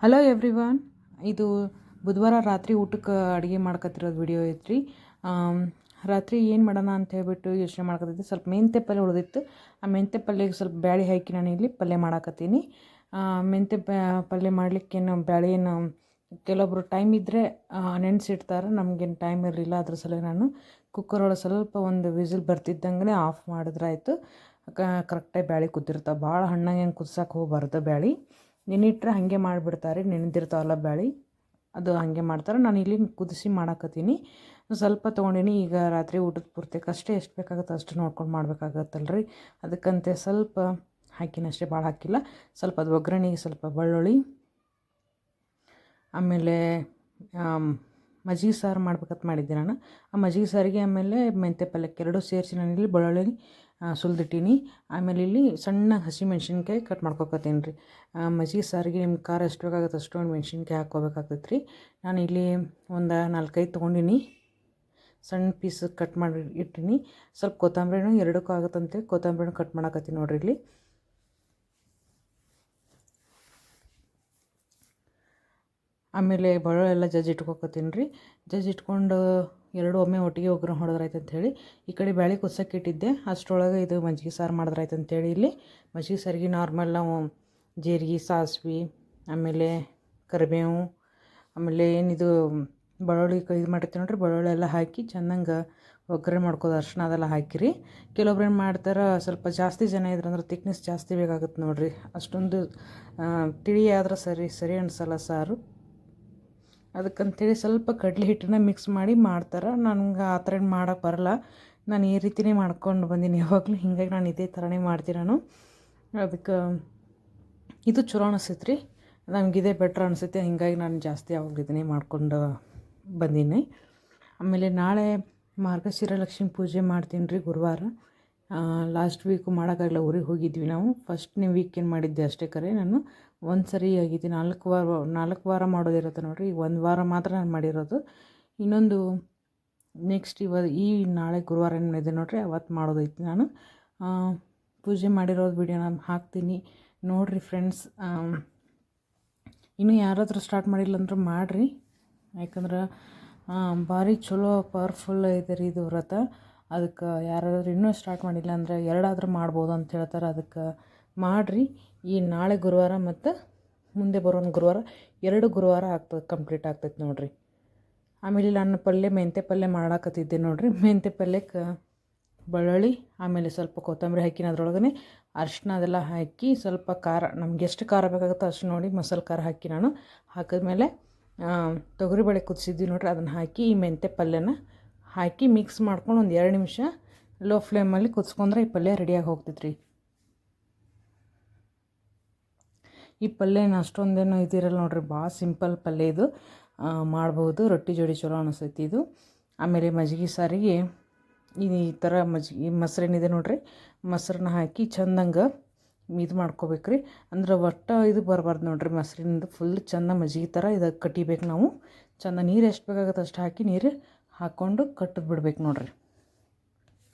Hello everyone. ಇದು ಬುಧವಾರ ರಾತ್ರಿ ಊಟಕ್ಕೆ ಅಡುಗೆ ಮಾಡ್ಕೊತಿರೋದು ವಿಡಿಯೋ ಐತ್ರಿ. ರಾತ್ರಿ ಏನು ಮಾಡೋಣ ಅಂತ ಹೇಳ್ಬಿಟ್ಟು ಯೋಚನೆ ಮಾಡ್ಕೊತಿದ್ದೆ. ಸ್ವಲ್ಪ ಮೆಂತ್ಯ ಪಲ್ಯ ಉಳಿದಿತ್ತು. ಆ ಮೆಂತ್ಯ ಪಲ್ಯಗೆ ಸ್ವಲ್ಪ ಬ್ಯಾಳೆ ಹಾಕಿ ನಾನು ಇಲ್ಲಿ ಪಲ್ಯ ಮಾಡಾಕತ್ತೀನಿ. ಮೆಂತ್ಯ ಪಲ್ಯ ಮಾಡಲಿಕ್ಕೇನು ಬ್ಯಾಳೆಯನ್ನು ಕೆಲವೊಬ್ರು ಟೈಮ್ ಇದ್ದರೆ ನೆನೆಸಿಡ್ತಾರೆ. ನಮಗೇನು ಟೈಮ್ ಇರಲಿಲ್ಲ. ಅದ್ರ ಸಲ ನಾನು ಕುಕ್ಕರೊಳಗೆ ಸ್ವಲ್ಪ ಒಂದು ವಿಸಿಲ್ ಬರ್ತಿದ್ದಂಗೆ ಆಫ್ ಮಾಡಿದ್ರಾಯ್ತು. ಕರೆಕ್ಟಾಗಿ ಬ್ಯಾಳೆ ಕುದ್ದಿರ್ತಾವೆ. ಭಾಳ ಹಣ್ಣಾಗಿ ಹೆಂಗೆ ಕುದ್ಸಕ್ಕೆ ಹೋಗ್ಬಾರ್ದು. ಬ್ಯಾಳೆ ನೆನಿಟ್ರೆ ಹಾಗೆ ಮಾಡಿಬಿಡ್ತಾರೆ. ನೆನೆದಿರ್ತಾವಲ್ಲ ಬ್ಯಾಳೆ, ಅದು ಹಾಗೆ ಮಾಡ್ತಾರೆ. ನಾನು ಇಲ್ಲಿ ಕುದಿಸಿ ಮಾಡಾಕತ್ತೀನಿ. ಸ್ವಲ್ಪ ತೊಗೊಂಡಿನಿ. ಈಗ ರಾತ್ರಿ ಊಟದ ಪೂರ್ತಿಗೆ ಅಷ್ಟೇ ಎಷ್ಟು ಬೇಕಾಗುತ್ತೆ ಅಷ್ಟು ನೋಡ್ಕೊಂಡು ಮಾಡ್ಬೇಕಾಗತ್ತಲ್ರಿ. ಅದಕ್ಕಂತೆ ಸ್ವಲ್ಪ ಹಾಕಿನಷ್ಟೇ, ಭಾಳ ಹಾಕಿಲ್ಲ. ಸ್ವಲ್ಪ ಅದು ಒಗ್ಗರಣೆಗೆ ಸ್ವಲ್ಪ ಬೆಳ್ಳುಳ್ಳಿ, ಆಮೇಲೆ ಮಜ್ಜಿಗೆ ಸಾರು ಮಾಡ್ಬೇಕಂತ ಮಾಡಿದ್ದೆ ನಾನು. ಆ ಮಜ್ಜಿಗೆ ಸಾರಿಗೆ ಆಮೇಲೆ ಮೆಂತ್ಯ ಪಲ್ಯಕ್ಕೆ ಎರಡೂ ಸೇರಿಸಿ ನಾನು ಇಲ್ಲಿ ಬೆಳ್ಳುಳ್ಳಿ ಸುಲಿದಿಟ್ಟೀನಿ. ಆಮೇಲೆ ಇಲ್ಲಿ ಸಣ್ಣ ಹಸಿಮೆಣ್ಸಿನ್ಕಾಯಿ ಕಟ್ ಮಾಡ್ಕೊತೀನಿ ರೀ. ಮಜ್ಜಿಗೆ ಸಾರಿಗೆ ನಿಮ್ಗೆ ಖಾರ ಎಷ್ಟು ಬೇಕಾಗುತ್ತೆ ಅಷ್ಟೊಂದು ಮೆಣ್ಸಿನ್ಕಾಯಿ ಹಾಕ್ಕೋಬೇಕಾಗ್ತೈತೆ ರೀ. ನಾನು ಇಲ್ಲಿ ಒಂದು 4-5 ತೊಗೊಂಡಿನಿ. ಸಣ್ಣ ಪೀಸ್ ಕಟ್ ಮಾಡಿ ಇಟ್ಟೀನಿ. ಸ್ವಲ್ಪ ಕೊತ್ತಂಬರಿನೂ ಎರಡಕ್ಕೂ ಆಗುತ್ತಂತೆ ಕೊತ್ತಂಬರಿನೂ ಕಟ್ ಮಾಡಾಕತ್ತೀನಿ ನೋಡ್ರಿ ಇಲ್ಲಿ. ಆಮೇಲೆ ಬೆಳ್ಳುಳ್ಳಿ ಎಲ್ಲ ಇಟ್ಕೊತೀನಿ ರೀ. ಇಟ್ಕೊಂಡು ಎರಡು ಒಮ್ಮೆ ಒಟ್ಟಿಗೆ ಒಗ್ಗರಣೆ ಹೊಡೆದ್ರಾಯ್ತು ಅಂಥೇಳಿ ಈ ಕಡೆ ಬ್ಯಾಳೆ ಕುದ್ಸಕ್ಕೆ ಇಟ್ಟಿದ್ದೆ. ಅಷ್ಟರೊಳಗೆ ಇದು ಮಜ್ಜಿಗೆ ಸಾರು ಮಾಡಿದ್ರಾಯ್ತು ಅಂತೇಳಿ ಇಲ್ಲಿ ಮಜ್ಜಿಗೆ ಸಾರಿಗೆ ನಾರ್ಮಲ್ ನಾವು ಜೀರಿಗೆ, ಸಾಸಿವೆ, ಆಮೇಲೆ ಕರಿಬೇವು, ಆಮೇಲೆ ಏನಿದು ಬೆಳ್ಳುಳ್ಳಿ ಇದು ಮಾಡಿರ್ತೀವಿ ನೋಡ್ರಿ, ಬೆಳ್ಳುಳ್ಳಿ ಎಲ್ಲ ಹಾಕಿ ಚೆನ್ನಾಗಿ ಒಗ್ಗರಣೆ ಮಾಡ್ಕೋದು. ಅರ್ಶಿನ ಅದೆಲ್ಲ ಹಾಕಿರಿ. ಕೆಲವೊಬ್ರು ಏನು ಮಾಡ್ತಾರೆ, ಸ್ವಲ್ಪ ಜಾಸ್ತಿ ಜನ ಇದ್ರಂದ್ರೆ ತಿಕ್ನೆಸ್ ಜಾಸ್ತಿ ಬೇಕಾಗುತ್ತೆ ನೋಡಿರಿ. ಅಷ್ಟೊಂದು ತಿಳಿ ಆದ್ರೆ ಸರಿ ಅನಿಸಲ್ಲ ಸಾರು. ಅದಕ್ಕಂತೇಳಿ ಸ್ವಲ್ಪ ಕಡಲೆ ಹಿಟ್ಟನ್ನ ಮಿಕ್ಸ್ ಮಾಡಿ ಮಾಡ್ತಾರೆ. ನನಗೆ ಆ ಥರ ಮಾಡೋಕ್ಕೆ ಬರಲ್ಲ. ನಾನು ಈ ರೀತಿಯೇ ಮಾಡ್ಕೊಂಡು ಬಂದೀನಿ ಯಾವಾಗಲೂ. ಹೀಗಾಗಿ ನಾನು ಇದೇ ಥರನೇ ಮಾಡ್ತೀನಿ ನಾನು. ಅದಕ್ಕೆ ಇದು ಚಲೋ ಅನಿಸ್ತೈತೆ ರೀ. ನಮಗಿದೇ ಬೆಟ್ರ್ ಅನಿಸುತ್ತೆ. ಹೀಗಾಗಿ ನಾನು ಜಾಸ್ತಿ ಯಾವಾಗಲೂ ಇದನ್ನೇ ಮಾಡ್ಕೊಂಡು ಬಂದೀನಿ. ಆಮೇಲೆ ನಾಳೆ ಮಾರ್ಗಶಿರ ಲಕ್ಷ್ಮಿ ಪೂಜೆ ಮಾಡ್ತೀನಿ ರೀ, ಗುರುವಾರ. ಲಾಸ್ಟ್ ವೀಕು ಮಾಡೋಕ್ಕಾಗಲ್ಲ, ಊರಿಗೆ ಹೋಗಿದ್ವಿ ನಾವು. ಫಸ್ಟ್ನೇ ವೀಕೆಂಡ್ ಮಾಡಿದ್ದೆ ಅಷ್ಟೇ. ಕರೆ ನಾನು ಒಂದು ಸರಿ ಆಗಿದ್ದು 4 ವಾರ ಮಾಡೋದಿರುತ್ತೆ ನೋಡಿರಿ. ಈಗ 1 ವಾರ ಮಾತ್ರ ನಾನು ಮಾಡಿರೋದು. ಇನ್ನೊಂದು ನೆಕ್ಸ್ಟ್ ಈ ನಾಳೆ ಗುರುವಾರ ಏನಿದೆ ನೋಡಿರಿ, ಅವತ್ತು ಮಾಡೋದೈತಿ. ನಾನು ಪೂಜೆ ಮಾಡಿರೋದು ವಿಡಿಯೋ ನಾನು ಹಾಕ್ತೀನಿ ನೋಡಿರಿ ಫ್ರೆಂಡ್ಸ್. ಇನ್ನೂ ಯಾರಾದರೂ ಸ್ಟಾರ್ಟ್ ಮಾಡಿಲ್ಲ ಅಂದ್ರೆ ಮಾಡಿರಿ. ಯಾಕಂದ್ರೆ ಭಾರಿ ಚಲೋ ಪವರ್ಫುಲ್ ಇದೆ ರೀ ಇದು ವ್ರತ. ಅದಕ್ಕೆ ಯಾರಾದರೂ ಇನ್ನೂ ಸ್ಟಾರ್ಟ್ ಮಾಡಿಲ್ಲ ಅಂದರೆ 2 ಆದರೂ ಮಾಡ್ಬೋದು ಅಂತ ಹೇಳ್ತಾರೆ. ಅದಕ್ಕೆ ಮಾಡಿರಿ. ಈ ನಾಳೆ ಗುರುವಾರ ಮತ್ತು ಮುಂದೆ ಬರೋ ಗುರುವಾರ 2 ಗುರುವಾರ ಕಂಪ್ಲೀಟ್ ಆಗ್ತೈತೆ ನೋಡಿರಿ. ಆಮೇಲೆ ನಾನು ಮೆಂತ್ಯ ಪಲ್ಯ ಮಾಡಾಕತ್ತಿದ್ದೆ ನೋಡಿರಿ. ಮೆಂತ್ಯ ಪಲ್ಯಕ್ಕೆ ಬೆಳ್ಳುಳ್ಳಿ, ಆಮೇಲೆ ಸ್ವಲ್ಪ ಕೊತ್ತಂಬರಿ ಹಾಕಿನ ಅದ್ರೊಳಗನೆ ಅರಿಶಿನ ಅದೆಲ್ಲ ಹಾಕಿ ಸ್ವಲ್ಪ ಖಾರ, ನಮ್ಗೆ ಎಷ್ಟು ಖಾರ ಬೇಕಾಗುತ್ತೋ ಅಷ್ಟು ನೋಡಿ ಮಸಾಲೆ ಖಾರ ಹಾಕಿ ನಾನು ಹಾಕಿದ್ಮೇಲೆ ತೊಗರಿಬೇಳೆ ಕುದಿಸಿದ್ವಿ ನೋಡಿರಿ, ಅದನ್ನು ಹಾಕಿ ಈ ಮೆಂತ್ಯ ಪಲ್ಯನ ಹಾಕಿ ಮಿಕ್ಸ್ ಮಾಡ್ಕೊಂಡು ಒಂದು 2 ನಿಮಿಷ ಲೋ ಫ್ಲೇಮಲ್ಲಿ ಕುದಿಸ್ಕೊಂಡ್ರೆ ಈ ಪಲ್ಯ ರೆಡಿಯಾಗಿ ಹೋಗ್ತೈತೆ ರೀ. ಈ ಪಲ್ಯನ ಅಷ್ಟೊಂದೇನು ಇದಿರಲ್ಲ ನೋಡಿರಿ, ಭಾಳ ಸಿಂಪಲ್ ಪಲ್ಯ ಇದು. ಮಾಡ್ಬೋದು, ರೊಟ್ಟಿ ಜೋಡಿ ಚಲೋ ಅನಿಸ್ತೈತಿ ಇದು. ಆಮೇಲೆ ಮಜ್ಜಿಗೆ ಸಾರಿಗೆ ಈ ಥರ ಮೊಸರೇನಿದೆ ನೋಡಿರಿ, ಮೊಸರನ್ನ ಹಾಕಿ ಚೆಂದಂಗೆ ಇದು ಮಾಡ್ಕೋಬೇಕ್ರಿ. ಅಂದ್ರೆ ಒಟ್ಟು ಇದು ಬರಬಾರ್ದು ನೋಡಿರಿ, ಮೊಸರಿನಿಂದ ಫುಲ್ ಚೆಂದ ಮಜ್ಜಿಗೆ ಥರ ಇದು ಕಟ್ಟಿಬೇಕು ನಾವು. ಚೆಂದ ನೀರು ಎಷ್ಟು ಬೇಕಾಗುತ್ತೆ ಅಷ್ಟು ಹಾಕಿ ನೀರು ಹಾಕ್ಕೊಂಡು ಕಟ್ಟಿದ್ ಬಿಡ್ಬೇಕು ನೋಡಿರಿ.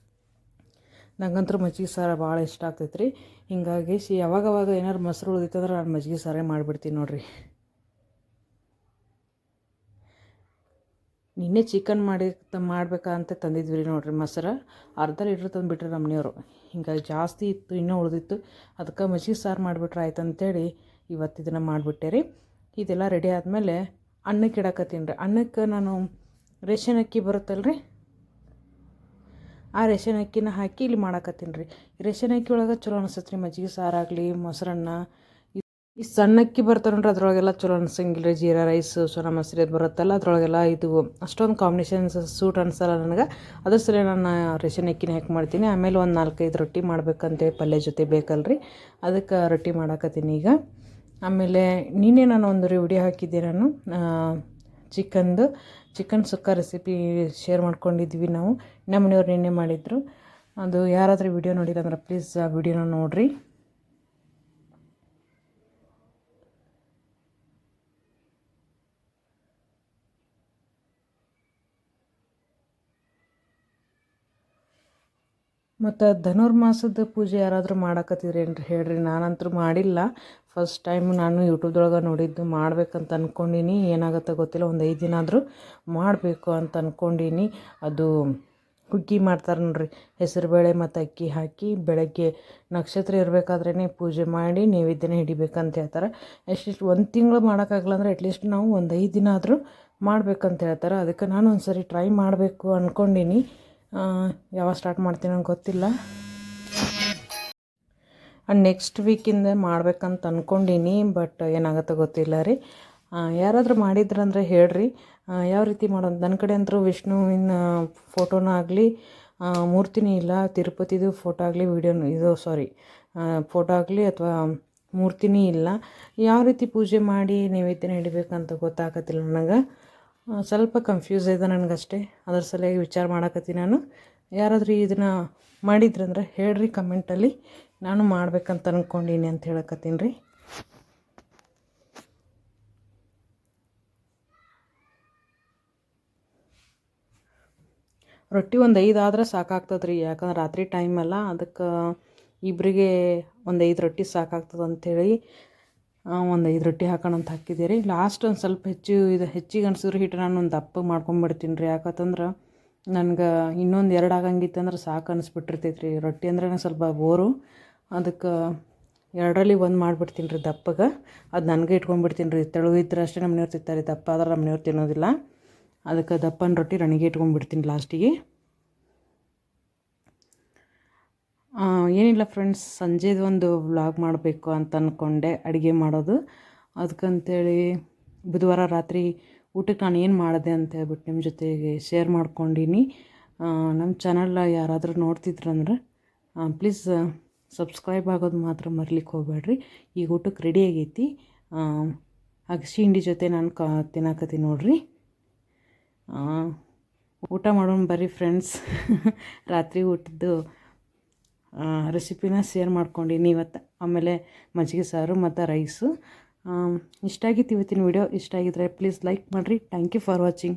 ನಂಗಂತೂ ಮಜ್ಜಿಗೆ ಸಾರು ಭಾಳ ಇಷ್ಟ ಆಗ್ತೈತೆ ರೀ. ಹೀಗಾಗಿ ಯಾವಾಗವಾಗ ಏನಾದ್ರು ಮೊಸರು ಉಳಿದಿತ್ತಂದ್ರೆ ನಾನು ಮಜ್ಜಿಗೆ ಸಾರೇ ಮಾಡಿಬಿಡ್ತೀನಿ ನೋಡಿರಿ. ನಿನ್ನೆ ಚಿಕನ್ ಮಾಡ್ಬೇಕಂತ ತಂದಿದ್ವಿ ರೀ ನೋಡಿರಿ. ಮೊಸರು ಅರ್ಧ ಲೀಟ್ರ್ ತಂದುಬಿಟ್ರಿ ನಮ್ಮ ಮನೆಯವರು. ಹೀಗಾಗಿ ಜಾಸ್ತಿ ಇತ್ತು, ಇನ್ನೂ ಉಳಿದಿತ್ತು. ಅದಕ್ಕೆ ಮಜ್ಜಿಗೆ ಸಾರು ಮಾಡಿಬಿಟ್ರೆ ಆಯ್ತು ಅಂತೇಳಿ ಇವತ್ತು ಇದನ್ನು ಮಾಡಿಬಿಟ್ಟೆ ರೀ. ಇದೆಲ್ಲ ರೆಡಿ ಆದಮೇಲೆ ಅನ್ನಕ್ಕೆ ಇಡಾಕತ್ತೀನಿ ರೀ. ಅನ್ನಕ್ಕೆ ನಾನು ರೇಷನ್ ಅಕ್ಕಿ ಬರುತ್ತಲ್ಲ ರೀ, ಆ ರೇಷನ್ ಅಕ್ಕಿನ ಹಾಕಿ ಇಲ್ಲಿ ಮಾಡಾಕತ್ತೀನಿ ರೀ. ರೇಷನ್ ಅಕ್ಕಿ ಒಳಗೆ ಚಲೋ ಅನಿಸ್ತೈತೆ ರೀ ಮಜ್ಜಿಗೆ ಸಾರಾಗಲಿ, ಮೊಸರನ್ನ. ಈ ಸಣ್ಣ ಅಕ್ಕಿ ಬರ್ತಾರೆ ನೋಡ್ರಿ, ಅದ್ರೊಳಗೆಲ್ಲ ಚಲೋ ಅನ್ಸಂಗಿಲ್ಲ ರೀ. ಜೀರಾ ರೈಸ್, ಸೋನಾ ಮಸೂರಿ ಅದು ಬರುತ್ತಲ್ಲ, ಅದ್ರೊಳಗೆಲ್ಲ ಇದು ಅಷ್ಟೊಂದು ಕಾಂಬಿನೇಷನ್ಸ್ ಸೂಟ್ ಅನಿಸಲ್ಲ ನನಗೆ. ಅದ್ರ ಸಲ ನಾನು ರೇಷನ್ ಅಕ್ಕಿನ ಹಾಕಿ ಮಾಡ್ತೀನಿ. ಆಮೇಲೆ ಒಂದು 4-5 ರೊಟ್ಟಿ ಮಾಡ್ಬೇಕಂತೇಳಿ ಪಲ್ಯ ಜೊತೆ ಬೇಕಲ್ರಿ, ಅದಕ್ಕೆ ರೊಟ್ಟಿ ಮಾಡಾಕತ್ತೀನಿ ಈಗ. ಆಮೇಲೆ ನಿನ್ನೆ ನಾನು ಒಂದು ವಿಡಿಯೋ ಹಾಕಿದ್ದೆ ನಾನು, ಚಿಕನ್ ಸುಕ್ಕ ರೆಸಿಪಿ ಶೇರ್ ಮಾಡ್ಕೊಂಡಿದ್ವಿ ನಾವು. ನಮ್ಮ ಮನೆಯವ್ರು ನಿನ್ನೆ ಮಾಡಿದ್ರು. ಅದು ಯಾರಾದರೂ ವಿಡಿಯೋ ನೋಡಿಲ್ಲ ಅಂದ್ರೆ ಪ್ಲೀಸ್ ಆ ವಿಡಿಯೋನ ನೋಡಿರಿ. ಮತ್ತು ಧನುರ್ಮಾಸದ ಪೂಜೆ ಯಾರಾದರೂ ಮಾಡಕತ್ತಿದ್ರೇನ್ರಿ ಹೇಳ್ರಿ. ನಾನಂತೂ ಮಾಡಿಲ್ಲ, ಫಸ್ಟ್ ಟೈಮ್ ನಾನು ಯೂಟ್ಯೂಬ್ದೊಳಗೆ ನೋಡಿದ್ದು. ಮಾಡ್ಬೇಕಂತ ಅಂದ್ಕೊಂಡೀನಿ, ಏನಾಗುತ್ತೆ ಗೊತ್ತಿಲ್ಲ. ಒಂದು 5 ದಿನ ಆದರೂ ಮಾಡಬೇಕು ಅಂತ ಅಂದ್ಕೊಂಡೀನಿ. ಅದು ಹುಗ್ಗಿ ಮಾಡ್ತಾರೆ ನೋಡ್ರಿ, ಹೆಸರುಬೇಳೆ ಮತ್ತು ಅಕ್ಕಿ ಹಾಕಿ ಬೆಳಗ್ಗೆ ನಕ್ಷತ್ರ ಇರಬೇಕಾದ್ರೇ ಪೂಜೆ ಮಾಡಿ ನೈವೇದ್ಯನ ಹಿಡಿಬೇಕಂತ ಹೇಳ್ತಾರೆ. ಎಷ್ಟಿಷ್ಟು 1 ತಿಂಗಳು ಮಾಡೋಕ್ಕಾಗಲ್ಲ ಅಂದರೆ ಅಟ್ಲೀಸ್ಟ್ ನಾವು ಒಂದು 5 ದಿನ ಆದರೂ ಮಾಡ್ಬೇಕಂತ ಹೇಳ್ತಾರೆ. ಅದಕ್ಕೆ ನಾನು ಒಂದು ಸರಿ ಟ್ರೈ ಮಾಡಬೇಕು ಅಂದ್ಕೊಂಡೀನಿ. ಯಾವಾಗ ಸ್ಟಾರ್ಟ್ ಮಾಡ್ತೀನಿ ನಂಗೆ ಗೊತ್ತಿಲ್ಲ. ನೆಕ್ಸ್ಟ್ ವೀಕಿಂದ ಮಾಡ್ಬೇಕಂತ ಅಂದ್ಕೊಂಡೀನಿ, ಬಟ್ ಏನಾಗುತ್ತೋ ಗೊತ್ತಿಲ್ಲ ರೀ. ಯಾರಾದರೂ ಮಾಡಿದ್ರಂದ್ರೆ ಹೇಳ್ರಿ ಯಾವ ರೀತಿ ಮಾಡೋದು. ನನ್ನ ಕಡೆ ಅಂತೂ ವಿಷ್ಣುವಿನ ಫೋಟೋನ ಆಗಲಿ, ಮೂರ್ತಿನೇ ಇಲ್ಲ. ತಿರುಪತಿದು ಫೋಟೋ ಆಗಲಿ, ಫೋಟೋ ಆಗಲಿ ಅಥವಾ ಮೂರ್ತಿನೇ ಇಲ್ಲ. ಯಾವ ರೀತಿ ಪೂಜೆ ಮಾಡಿ ನೈವೇದ್ಯನ ಹಿಡಿಬೇಕಂತ ಗೊತ್ತಾಗತ್ತಿಲ್ಲ ನನಗೆ. ಸ್ವಲ್ಪ ಕನ್ಫ್ಯೂಸ್ ಇದೆ ನನಗಷ್ಟೇ. ಅದ್ರ ಸಲುವಾಗಿ ವಿಚಾರ ಮಾಡಕತ್ತೀನಿ ನಾನು. ಯಾರಾದರೂ ಇದನ್ನು ಮಾಡಿದ್ರಂದ್ರೆ ಹೇಳ್ರಿ ಕಮೆಂಟಲ್ಲಿ. ನಾನು ಮಾಡ್ಬೇಕಂತ ಅಂದ್ಕೊಂಡೀನಿ ಅಂತ ಹೇಳಕತ್ತೀನಿ ರೀ. ರೊಟ್ಟಿ ಒಂದು 5 ಆದ್ರೆ ಸಾಕಾಗ್ತದೆ ರೀ, ಯಾಕಂದ್ರೆ ರಾತ್ರಿ ಟೈಮಲ್ಲ. ಅದಕ್ಕೆ ಇಬ್ಬರಿಗೆ ಒಂದು 5 ರೊಟ್ಟಿ ಸಾಕಾಗ್ತದೆ ಅಂಥೇಳಿ ಒಂದು 5 ರೊಟ್ಟಿ ಹಾಕೋಣ ಅಂತ ಹಾಕಿದ್ದೀರಿ. ಲಾಸ್ಟ್ ಒಂದು ಸ್ವಲ್ಪ ಹೆಚ್ಚಿಗೆ ಅನ್ಸಿದ್ರೆ ಹಿಟ್ಟು ನಾನು ಒಂದು ದಪ್ಪಗೆ ಮಾಡ್ಕೊಂಬಿಡ್ತೀನಿ ರೀ. ಯಾಕಂತಂದ್ರೆ ನನಗೆ ಇನ್ನೊಂದು 2 ಆಗಂಗಿತ್ತಂದ್ರೆ ಸಾಕು ಅನಿಸ್ಬಿಟ್ಟಿರ್ತೈತೆ ರೀ. ರೊಟ್ಟಿ ಅಂದ್ರೆ ನಂಗೆ ಸ್ವಲ್ಪ ಬೋರು. ಅದಕ್ಕೆ 2ರಲ್ಲಿ 1 ಮಾಡಿಬಿಡ್ತೀನಿ ರೀ ದಪ್ಪಗೆ. ಅದು ನನಗೆ ಇಟ್ಕೊಂಡ್ಬಿಡ್ತೀನಿ ರೀ. ತೆಳು ಇದ್ರೆ ಅಷ್ಟೇ ನಮ್ಮ ಮನೆಯವ್ರು ತಿಂತಾರೆ, ದಪ್ಪ ಆದ್ರೆ ನಮ್ಮ ಮನೆಯವ್ರು ತಿನ್ನೋದಿಲ್ಲ. ಅದಕ್ಕೆ ದಪ್ಪನ ರೊಟ್ಟಿ ನನಗೆ ಇಟ್ಕೊಂಡ್ಬಿಡ್ತೀನಿ ಲಾಸ್ಟಿಗೆ. ಏನಿಲ್ಲ ಫ್ರೆಂಡ್ಸ್, ಸಂಜೆದು ಒಂದು ವ್ಲಾಗ್ ಮಾಡಬೇಕು ಅಂತ ಅಂದ್ಕೊಂಡೆ, ಅಡುಗೆ ಮಾಡೋದು. ಅದಕ್ಕಂತೇಳಿ ಬುಧವಾರ ರಾತ್ರಿ ಊಟಕ್ಕೆ ನಾನು ಏನು ಮಾಡಿದೆ ಅಂತ ಹೇಳ್ಬಿಟ್ಟು ನಿಮ್ಮ ಜೊತೆಗೆ ಶೇರ್ ಮಾಡ್ಕೊಂಡೀನಿ. ನಮ್ಮ ಚಾನಲ್ ಯಾರಾದರೂ ನೋಡ್ತಿದ್ರಂದ್ರೆ ಪ್ಲೀಸ್ ಸಬ್ಸ್ಕ್ರೈಬ್ ಆಗೋದು ಮಾತ್ರ ಮರಿಲಿಕ್ಕೆ ಹೋಗಬೇಡ್ರಿ. ಈಗ ಊಟಕ್ಕೆ ರೆಡಿ ಆಗೈತಿ. ಅಗಸಿ ಹಿಂಡಿ ಜೊತೆ ನಾನು ತಿನ್ನಕತ್ತೀನಿ ನೋಡ್ರಿ. ಊಟ ಮಾಡೋಣ ಬರ್ರಿ ಫ್ರೆಂಡ್ಸ್. ರಾತ್ರಿ ಊಟದ್ದು ರೆಸಿಪಿನ ಶೇರ್ ಮಾಡ್ಕೊಂಡೀನಿ ಇವತ್ತು. ಆಮೇಲೆ ಮಜ್ಜಿಗೆ ಸಾರು ಮತ್ತು ರೈಸು. ಇಷ್ಟ ಆಗಿತ್ತು ಇವತ್ತಿನ ವಿಡಿಯೋ. ಇಷ್ಟ ಆಗಿದ್ರೆ ಪ್ಲೀಸ್ ಲೈಕ್ ಮಾಡಿರಿ. Thank you for watching.